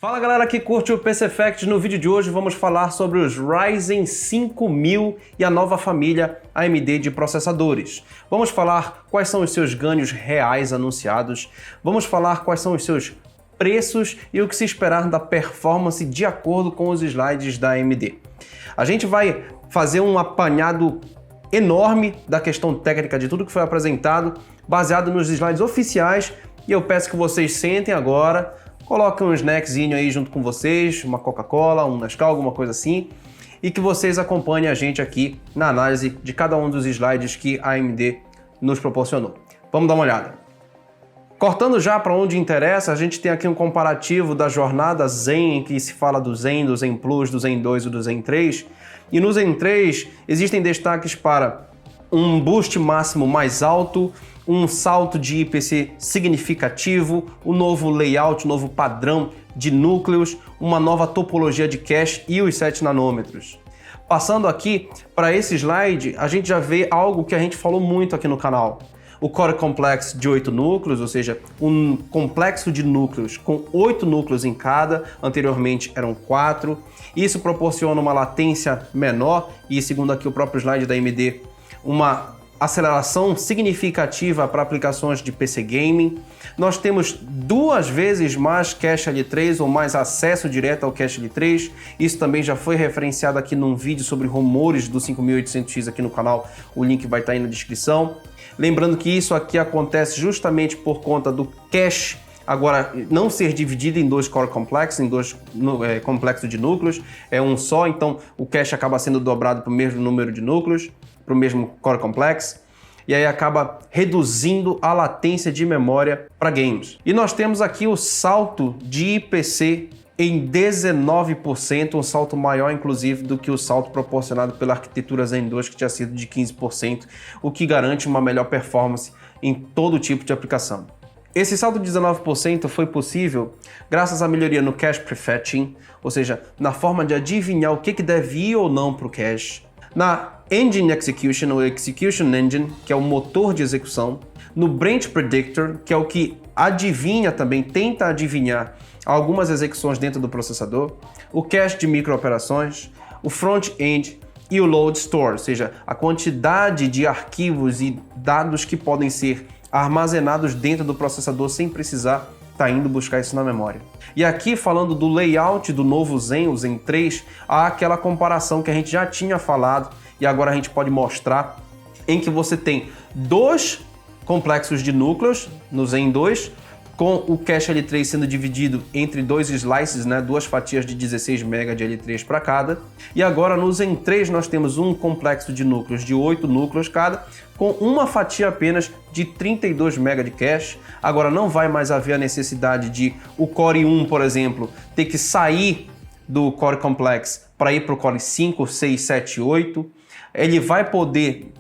Fala galera que curte o PC Facts. No vídeo de hoje vamos falar sobre os Ryzen 5000 e a nova família AMD de processadores. Vamos falar quais são os seus ganhos reais anunciados, vamos falar quais são os seus preços e o que se esperar da performance de acordo com os slides da AMD. A gente vai fazer um apanhado enorme da questão técnica de tudo que foi apresentado, baseado nos slides oficiais, e eu peço que vocês sentem agora, coloquem um snackzinho aí junto com vocês, uma Coca-Cola, um Nescau, alguma coisa assim, e que vocês acompanhem a gente aqui na análise de cada um dos slides que a AMD nos proporcionou. Vamos dar uma olhada. Cortando já para onde interessa, a gente tem aqui um comparativo da jornada Zen, em que se fala do Zen, do Zen Plus, do Zen 2 e do Zen 3. E no Zen 3 existem destaques para um boost máximo mais alto, um salto de IPC significativo, um novo layout, um novo padrão de núcleos, uma nova topologia de cache e os 7 nanômetros. Passando aqui para esse slide, a gente já vê algo que a gente falou muito aqui no canal. O Core Complex de 8 núcleos, ou seja, um complexo de núcleos com 8 núcleos em cada, anteriormente eram 4. Isso proporciona uma latência menor e, segundo aqui o próprio slide da AMD, uma aceleração significativa para aplicações de PC Gaming. Nós temos 2 vezes mais cache L3 ou mais acesso direto ao cache L3. Isso também já foi referenciado aqui num vídeo sobre rumores do 5800X aqui no canal. O link vai estar aí na descrição. Lembrando que isso aqui acontece justamente por conta do cache agora não ser dividido em 2 core complexos, em 2 complexos de núcleos, é um só, então o cache acaba sendo dobrado para o mesmo número de núcleos, para o mesmo core complex, e aí acaba reduzindo a latência de memória para games. E nós temos aqui o salto de IPC em 19%, um salto maior inclusive do que o salto proporcionado pela arquitetura Zen 2, que tinha sido de 15%, o que garante uma melhor performance em todo tipo de aplicação. Esse salto de 19% foi possível graças à melhoria no cache prefetching, ou seja, na forma de adivinhar o que deve ir ou não para o cache, na Engine Execution, ou Execution Engine, que é o motor de execução, no Branch Predictor, que é o que adivinha também, tenta adivinhar algumas execuções dentro do processador, o cache de microoperações, o Front-End e o Load Store, ou seja, a quantidade de arquivos e dados que podem ser armazenados dentro do processador sem precisar estar indo buscar isso na memória. E aqui, falando do layout do novo Zen, o Zen 3, há aquela comparação que a gente já tinha falado e agora a gente pode mostrar, em que você tem 2 complexos de núcleos no Zen 2, com o cache L3 sendo dividido entre 2 slices, 2 fatias de 16 MB de L3 para cada. E agora no Zen 3 nós temos um complexo de núcleos de 8 núcleos cada, com uma fatia apenas de 32 MB de cache. Agora não vai mais haver a necessidade de o Core 1, por exemplo, ter que sair do Core Complex para ir para o Core 5, 6, 7, 8. Ele vai poder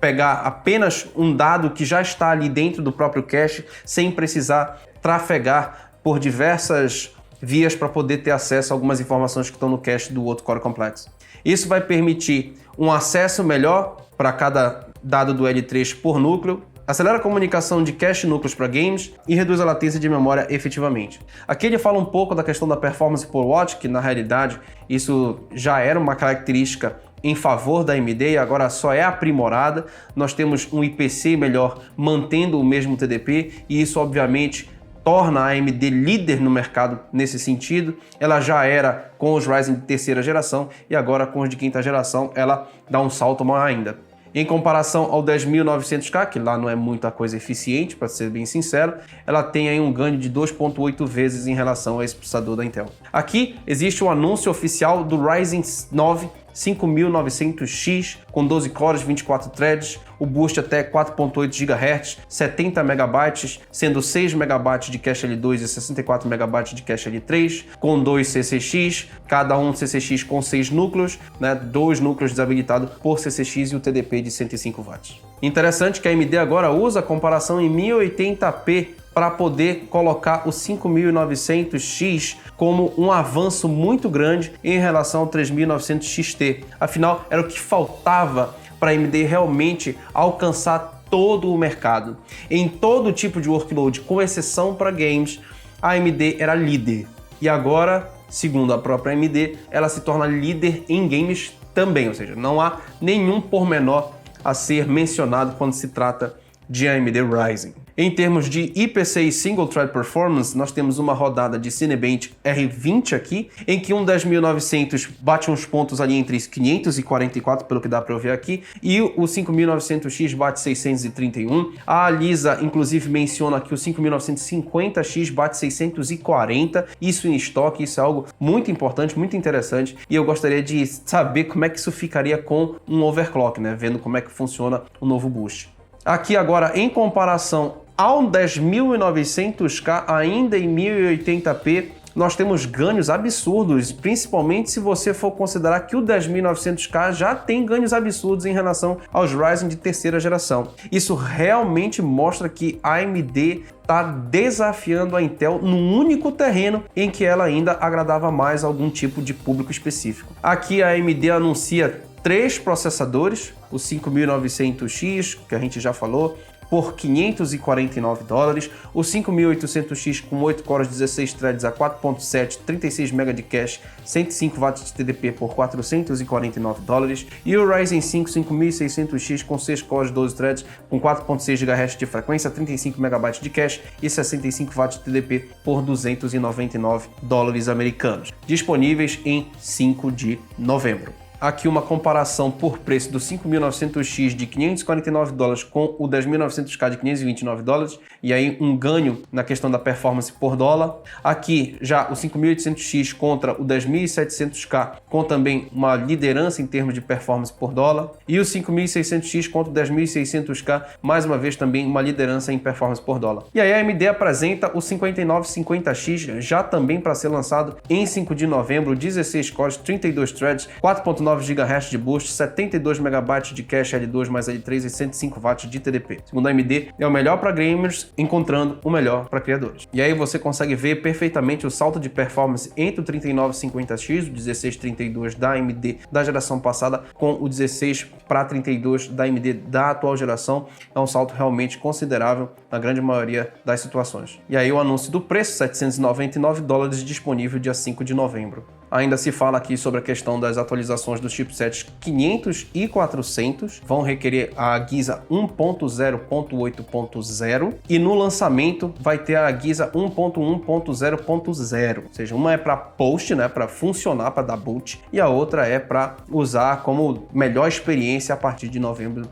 pegar apenas um dado que já está ali dentro do próprio cache, sem precisar trafegar por diversas vias para poder ter acesso a algumas informações que estão no cache do outro Core Complex. Isso vai permitir um acesso melhor para cada dado do L3 por núcleo, acelera a comunicação de cache núcleos para games e reduz a latência de memória efetivamente. Aqui ele fala um pouco da questão da performance por watt, que na realidade isso já era uma característica em favor da AMD e agora só é aprimorada. Nós temos um IPC melhor mantendo o mesmo TDP e isso obviamente torna a AMD líder no mercado nesse sentido. Ela já era com os Ryzen de 3ª geração e agora com os de 5ª geração ela dá um salto maior ainda. Em comparação ao 10900K, que lá não é muita coisa eficiente, para ser bem sincero, ela tem aí um ganho de 2,8 vezes em relação a esse processador da Intel. Aqui existe um anúncio oficial do Ryzen 9 5900X com 12 cores, 24 threads, o boost até 4.8 GHz, 70 MB, sendo 6 MB de cache L2 e 64 MB de cache L3, com 2 CCX, cada um CCX com 6 núcleos, 2 núcleos desabilitados por CCX e o TDP de 105 watts. Interessante que a AMD agora usa a comparação em 1080p para poder colocar o 5900X como um avanço muito grande em relação ao 3900 XT. Afinal, era o que faltava para a AMD realmente alcançar todo o mercado. Em todo tipo de workload, com exceção para games, a AMD era líder. E agora, segundo a própria AMD, ela se torna líder em games também, ou seja, não há nenhum pormenor a ser mencionado quando se trata de AMD Ryzen. Em termos de IPCI Single Thread Performance, nós temos uma rodada de Cinebench R20 aqui, em que um 10.900 bate uns pontos ali entre 544, pelo que dá para eu ver aqui, e o 5900X bate 631. A Lisa, inclusive, menciona que o 5950X bate 640, isso em estoque, isso é algo muito importante, muito interessante, e eu gostaria de saber como é que isso ficaria com um overclock, né? Vendo como é que funciona o novo boost. Aqui agora, em comparação ao 10.900K, ainda em 1080p, nós temos ganhos absurdos, principalmente se você for considerar que o 10.900K já tem ganhos absurdos em relação aos Ryzen de terceira geração. Isso realmente mostra que a AMD está desafiando a Intel num único terreno em que ela ainda agradava mais algum tipo de público específico. Aqui a AMD anuncia 3 processadores, o 5900X, que a gente já falou, por $549, o 5800X com 8 cores, 16 threads a 4.7, 36 MB de cache, 105 watts de TDP por $449, e o Ryzen 5 5600X com 6 cores, 12 threads, com 4.6 GHz de frequência, 35 MB de cache e 65 watts de TDP por $299 americanos, disponíveis em 5 de novembro. Aqui uma comparação por preço do 5900X de $549 com o 10.900K de $529, e aí um ganho na questão da performance por dólar. Aqui já o 5800X contra o 10.700K, com também uma liderança em termos de performance por dólar, e o 5600X contra o 10.600K, mais uma vez também uma liderança em performance por dólar. E aí a AMD apresenta o 5950X já também para ser lançado em 5 de novembro, 16 cores, 32 threads, 4.9 GHz de boost, 72 MB de cache L2 mais L3 e 105 watts de TDP. Segundo a AMD, é o melhor para gamers, encontrando o melhor para criadores. E aí você consegue ver perfeitamente o salto de performance entre o 3950X, o 1632 da AMD da geração passada, com o 16 para 32 da AMD da atual geração. É um salto realmente considerável na grande maioria das situações. E aí o anúncio do preço, $799, disponível dia 5 de novembro. Ainda se fala aqui sobre a questão das atualizações dos chipsets 500 e 400, vão requerer a Giza 1.0.8.0 e no lançamento vai ter a Giza 1.1.0.0, ou seja, uma é para post, né, para funcionar, para dar boot, e a outra é para usar como melhor experiência a partir de novembro,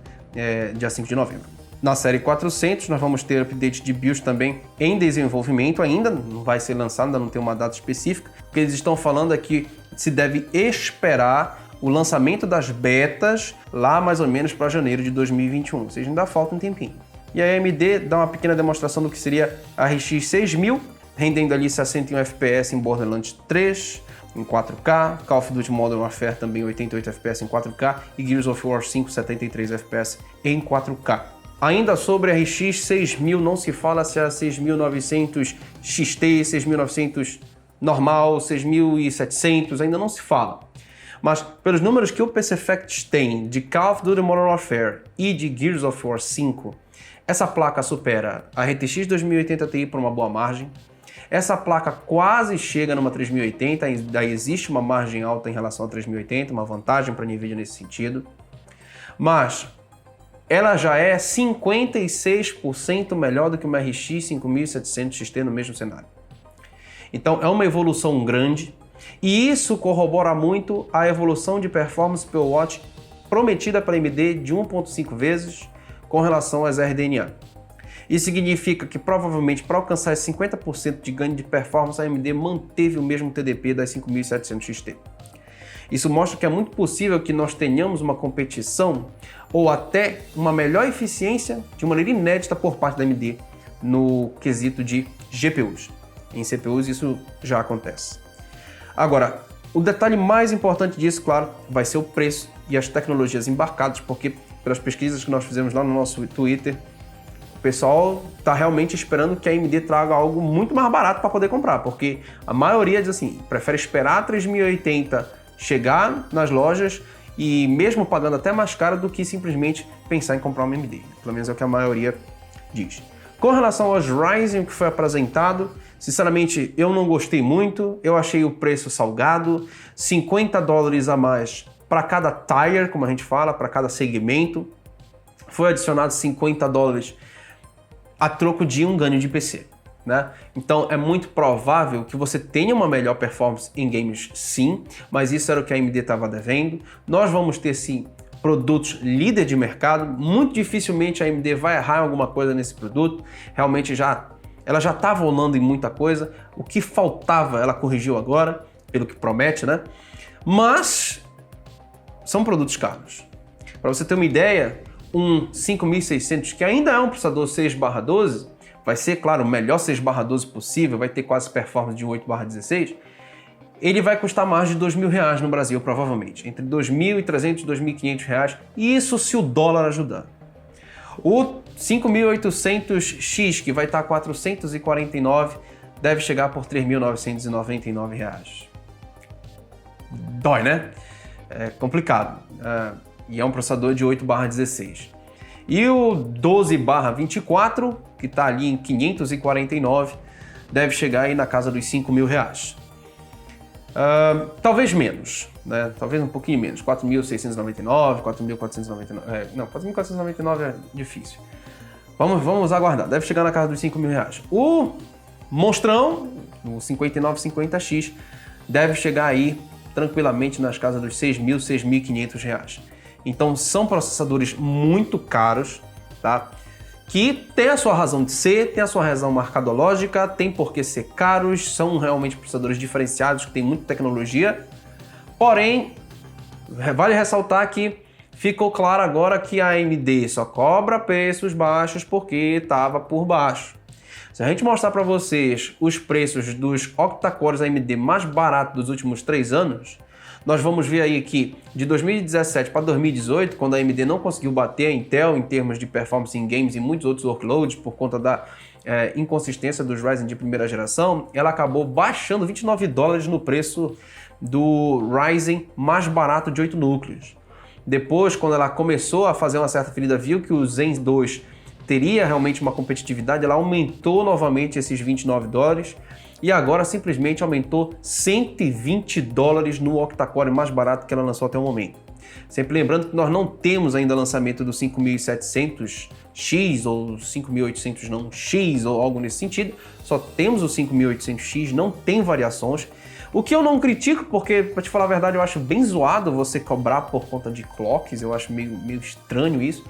dia 5 de novembro. Na série 400, nós vamos ter update de BIOS também em desenvolvimento, ainda não vai ser lançado, ainda não tem uma data específica. O que eles estão falando é que se deve esperar o lançamento das betas lá mais ou menos para janeiro de 2021, ou seja, ainda falta um tempinho. E a AMD dá uma pequena demonstração do que seria a RX 6000, rendendo ali 61 FPS em Borderlands 3, em 4K, Call of Duty Modern Warfare também 88 FPS em 4K e Gears of War 5 73 FPS em 4K. Ainda sobre a RX 6000, não se fala se é a 6900 XT, 6900 normal, 6700, ainda não se fala. Mas pelos números que o PC Facts tem de Call of Duty Modern Warfare e de Gears of War 5, essa placa supera a RTX 2080 Ti por uma boa margem. Essa placa quase chega numa 3080, ainda existe uma margem alta em relação a 3080, uma vantagem para a NVIDIA nesse sentido. Mas ela já é 56% melhor do que uma RX 5700 XT no mesmo cenário. Então é uma evolução grande e isso corrobora muito a evolução de performance per watt prometida pela AMD de 1.5 vezes com relação às RDNA. Isso significa que provavelmente para alcançar esse 50% de ganho de performance a AMD manteve o mesmo TDP das 5700 XT. Isso mostra que é muito possível que nós tenhamos uma competição ou até uma melhor eficiência de maneira inédita por parte da AMD no quesito de GPUs. Em CPUs isso já acontece. Agora, o detalhe mais importante disso, claro, vai ser o preço e as tecnologias embarcadas, porque pelas pesquisas que nós fizemos lá no nosso Twitter, o pessoal está realmente esperando que a AMD traga algo muito mais barato para poder comprar, porque a maioria diz assim, prefere esperar a 3080 chegar nas lojas e mesmo pagando até mais caro do que simplesmente pensar em comprar uma AMD. Pelo menos é o que a maioria diz. Com relação aos Ryzen, que foi apresentado, Sinceramente, eu não gostei muito, eu achei o preço salgado, $50 a mais para cada tire, como a gente fala, para cada segmento. Foi adicionado $50 a troco de um ganho de PC, né? Então é muito provável que você tenha uma melhor performance em games, sim, mas isso era o que a AMD estava devendo. Nós vamos ter sim produtos líder de mercado, muito dificilmente a AMD vai errar em alguma coisa nesse produto, realmente ela já estava rolando em muita coisa, o que faltava ela corrigiu agora, pelo que promete, né? Mas são produtos caros. Para você ter uma ideia, um 5600, que ainda é um processador 6/12, vai ser, claro, o melhor 6/12 possível, vai ter quase performance de um 8/16, ele vai custar mais de R$2.000 no Brasil, provavelmente. Entre R$2.300 e R$2.500, isso se o dólar ajudar. O 5800X, que vai estar R$449, deve chegar por R$3.999. Dói, né? É complicado. E é um processador de 8/16. E o 12/24, que está ali em 549, deve chegar aí na casa dos R$5.000. Talvez menos, né? Talvez um pouquinho menos, 4.699, 4.499, não, 4.499 é difícil. Vamos aguardar, deve chegar na casa dos R$5.000. O monstrão, o 5950X, deve chegar aí tranquilamente nas casas dos R$6.000, R$6.500. Então são processadores muito caros, tá? Que tem a sua razão de ser, tem a sua razão mercadológica, tem por que ser caros, são realmente processadores diferenciados, que tem muita tecnologia. Porém, vale ressaltar que ficou claro agora que a AMD só cobra preços baixos porque estava por baixo. Se a gente mostrar para vocês os preços dos octa-cores AMD mais baratos dos últimos 3 anos, nós vamos ver aí que de 2017 para 2018, quando a AMD não conseguiu bater a Intel em termos de performance em games e muitos outros workloads por conta da inconsistência dos Ryzen de primeira geração, ela acabou baixando $29 no preço do Ryzen mais barato de 8 núcleos. Depois, quando ela começou a fazer uma certa ferida, viu que o Zen 2 teria realmente uma competitividade, ela aumentou novamente esses $29 e agora simplesmente aumentou $120 no octa-core mais barato que ela lançou até o momento. Sempre lembrando que nós não temos ainda lançamento do 5700X ou 5800 não X ou algo nesse sentido, só temos o 5800X, não tem variações. O que eu não critico, porque, para te falar a verdade, eu acho bem zoado você cobrar por conta de clocks, eu acho meio estranho isso.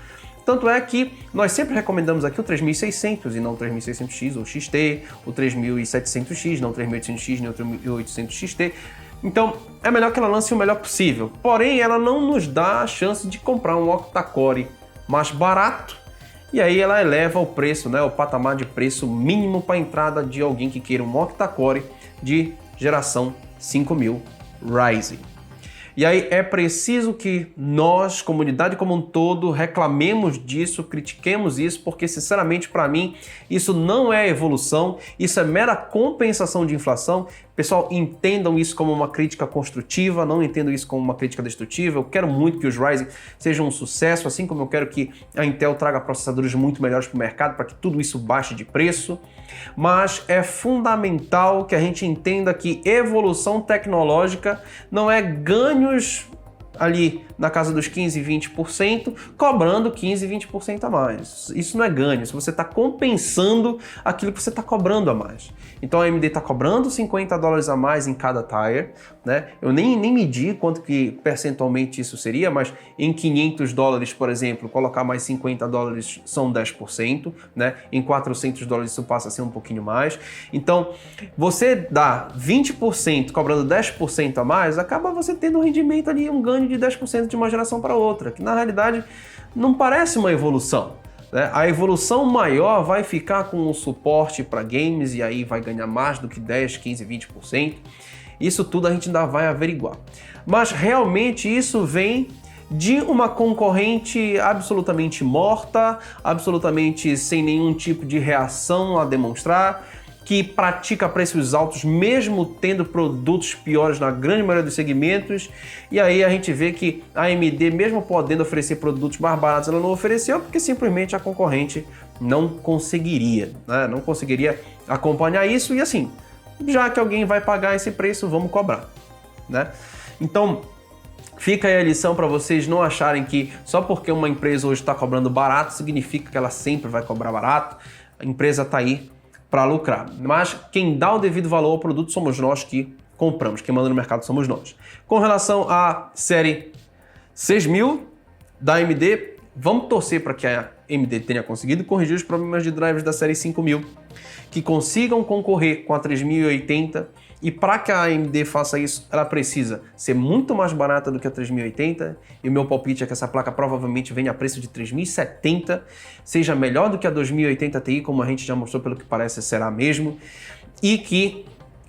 Tanto é que nós sempre recomendamos aqui o 3600 e não o 3600X ou XT, o 3700X, não o 3800X nem o 3800XT. Então, é melhor que ela lance o melhor possível. Porém, ela não nos dá a chance de comprar um octa-core mais barato e aí ela eleva o preço, né, o patamar de preço mínimo para a entrada de alguém que queira um octa-core de geração 5000 Ryzen. E aí é preciso que nós, comunidade como um todo, reclamemos disso, critiquemos isso, porque sinceramente para mim isso não é evolução, isso é mera compensação de inflação. Pessoal, entendam isso como uma crítica construtiva, não entendam isso como uma crítica destrutiva. Eu quero muito que os Ryzen sejam um sucesso, assim como eu quero que a Intel traga processadores muito melhores para o mercado, para que tudo isso baixe de preço. Mas é fundamental que a gente entenda que evolução tecnológica não é ganhos ali na casa dos 15, 20%, cobrando 15, 20% a mais. Isso não é ganho, isso você está compensando aquilo que você está cobrando a mais. Então a AMD está cobrando $50 a mais em cada tire, né? Eu nem medi quanto que percentualmente isso seria, mas em $500, por exemplo, colocar mais $50 são 10%, né? Em $400 isso passa a ser um pouquinho mais. Então, você dá 20% cobrando 10% a mais, acaba você tendo um rendimento ali, um ganho de 10% de uma geração para outra, que na realidade não parece uma evolução. A evolução maior vai ficar com o suporte para games e aí vai ganhar mais do que 10, 15, 20%. Isso tudo a gente ainda vai averiguar. Mas realmente isso vem de uma concorrente absolutamente morta, absolutamente sem nenhum tipo de reação a demonstrar, que pratica preços altos mesmo tendo produtos piores na grande maioria dos segmentos, e aí a gente vê que a AMD, mesmo podendo oferecer produtos mais baratos, ela não ofereceu porque simplesmente a concorrente não conseguiria, né? Não conseguiria acompanhar isso e assim, já que alguém vai pagar esse preço, vamos cobrar, né? Então, fica aí a lição para vocês não acharem que só porque uma empresa hoje está cobrando barato, significa que ela sempre vai cobrar barato. A empresa está aí para lucrar. Mas quem dá o devido valor ao produto somos nós que compramos. Quem manda no mercado somos nós. Com relação à série 6000 da AMD, vamos torcer para que a AMD tenha conseguido corrigir os problemas de drivers da série 5000, que consigam concorrer com a 3080. E para que a AMD faça isso, ela precisa ser muito mais barata do que a 3080. E o meu palpite é que essa placa provavelmente venha a preço de 3070, seja melhor do que a 2080 Ti, como a gente já mostrou, pelo que parece será mesmo, e que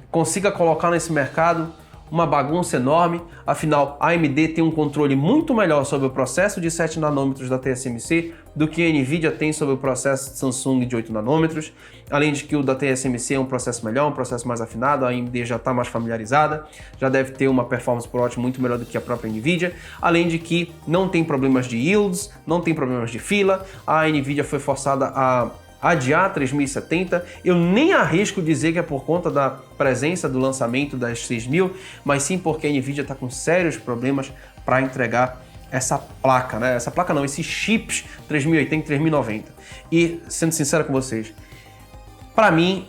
consiga colocar nesse mercado uma bagunça enorme. Afinal, a AMD tem um controle muito melhor sobre o processo de 7 nanômetros da TSMC do que a Nvidia tem sobre o processo de Samsung de 8 nanômetros, além de que o da TSMC é um processo melhor, um processo mais afinado, a AMD já está mais familiarizada, já deve ter uma performance por watt muito melhor do que a própria Nvidia, além de que não tem problemas de yields, não tem problemas de fila, a Nvidia foi forçada a adiar 3070, eu nem arrisco dizer que é por conta da presença do lançamento das 6000, mas sim porque a Nvidia está com sérios problemas para entregar essa placa, né? Essa placa não, esses chips 3080 e 3090. E, sendo sincero com vocês, para mim,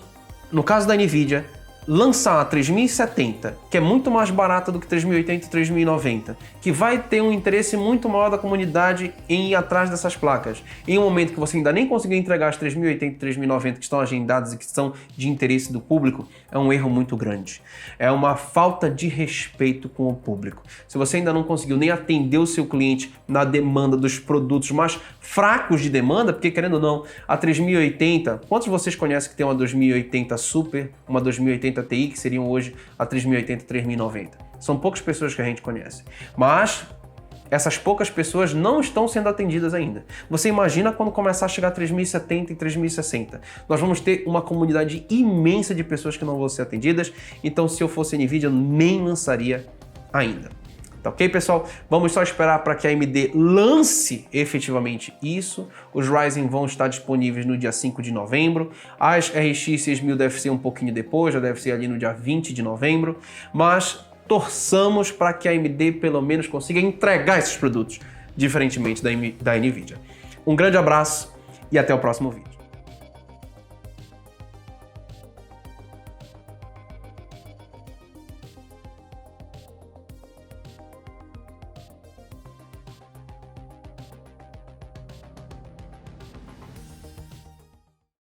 no caso da Nvidia, lançar a 3070, que é muito mais barata do que 3080 e 3090, que vai ter um interesse muito maior da comunidade em ir atrás dessas placas, em um momento que você ainda nem conseguiu entregar as 3080 e 3090 que estão agendadas e que são de interesse do público, é um erro muito grande. É uma falta de respeito com o público. Se você ainda não conseguiu nem atender o seu cliente na demanda dos produtos mais fracos de demanda, porque querendo ou não, a 3080, quantos de vocês conhecem que tem uma 2080 Super, uma 2080 Ti, que seriam hoje a 3080 e 3090? São poucas pessoas que a gente conhece. Mas essas poucas pessoas não estão sendo atendidas ainda. Você imagina quando começar a chegar a 3070 e 3060. Nós vamos ter uma comunidade imensa de pessoas que não vão ser atendidas, então se eu fosse Nvidia, eu nem lançaria ainda. Tá ok, pessoal? Vamos só esperar para que a AMD lance efetivamente isso. Os Ryzen vão estar disponíveis no dia 5 de novembro. As RX 6000 deve ser um pouquinho depois, já deve ser ali no dia 20 de novembro. Mas torçamos para que a AMD pelo menos consiga entregar esses produtos, diferentemente da Nvidia. Um grande abraço e até o próximo vídeo.